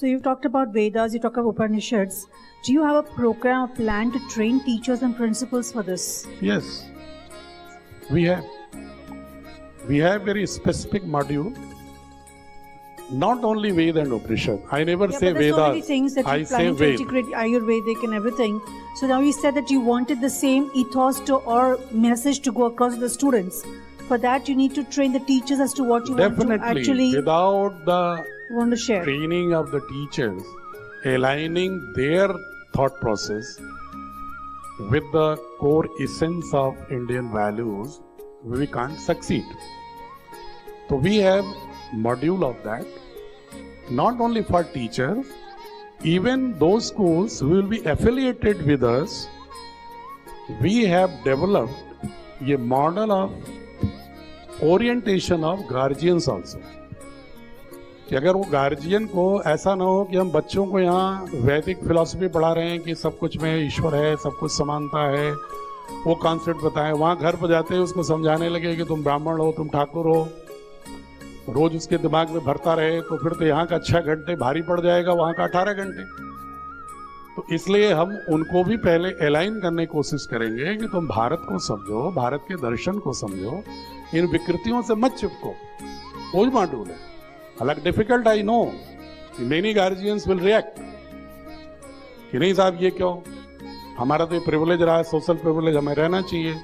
So you've talked about Vedas, you talked about Upanishads. Do you have a program, a plan to train teachers and principals for this? Yes, we have. We have very specific module. Not only Veda and Upanishad. I never say but there's Vedas. so many things that I you're say planning to Ved. integrate Ayurvedic and everything. So now you said that you wanted the same ethos to, or message to go across to the students. For that, you need to train the teachers as to what you Definitely. want to actually Without the want to share. training of the teachers, aligning their thought process with the core essence of Indian values, we can't succeed. So we have module of that, not only for teachers, even those schools who will be affiliated with us. We have developed a model of orientation of guardians also. कि अगर वो guardian को ऐसा ना हो कि हम बच्चों को यहाँ वैदिक फिलॉसफी पढ़ा रहे हैं कि सब कुछ में ईश्वर है, सब कुछ समानता है, वो कॉन्सेप्ट बताएं, वहाँ घर पर जाते हैं उसको समझाने लगे कि तुम ब्राह्मण हो, तुम ठाकुर हो, रोज उसके दिमाग में भरता रहे तो फिर तो यहाँ का 6 घंटे भारी पड़ जाएगा, वहाँ का 18 घंटे। तो इसलिए हम उनको भी पहले अलाइन करने की कोशिश करेंगे कि तुम भारत को समझो, भारत के दर्शन को समझो, इन विकृतियों से मत चिपको। वो ही मॉड्यूल है। हालांकि difficult I know, many guardians will react कि नहीं साहब ये क्यों, हमारा तो ये प्रिविलेज रहा है, सोशल प्रिविलेज हमें रहना चाहिए।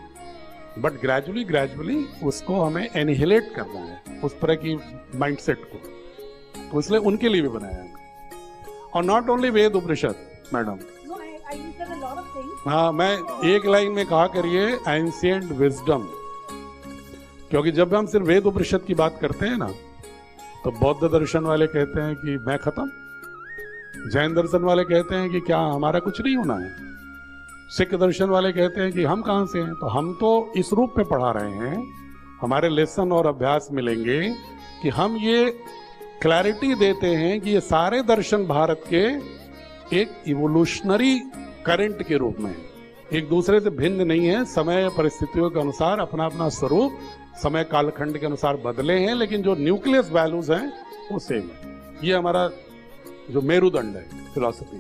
बट ग्रेजुअली उसको हमें एनिहिलेट करना है, उस तरह की माइंडसेट को। तो इसलिए उनके लिए भी बनाया है। और not only Veda Upanishad, madam. हाँ, मैं एक लाइन में कहा करिए एंशिएंट विजडम, क्योंकि जब हम सिर्फ वेद उपनिषद की बात करते हैं ना, तो बौद्ध दर्शन वाले कहते हैं कि मैं खत्म, जैन दर्शन वाले कहते हैं कि क्या हमारा कुछ नहीं होना है, सिख दर्शन वाले कहते हैं कि हम कहाँ से हैं। तो हम तो इस रूप में पढ़ा रहे हैं, हमारे लेसन और अभ्यास मिलेंगे कि हम ये क्लैरिटी देते हैं कि ये सारे दर्शन भारत के एक इवोल्यूशनरी करंट के रूप में एक दूसरे से भिन्न नहीं है, समय परिस्थितियों के अनुसार अपना अपना स्वरूप समय कालखंड के अनुसार बदले हैं, लेकिन जो न्यूक्लियस वैल्यूज हैं वो सेम है। ये हमारा जो मेरुदंड है फिलॉसफी।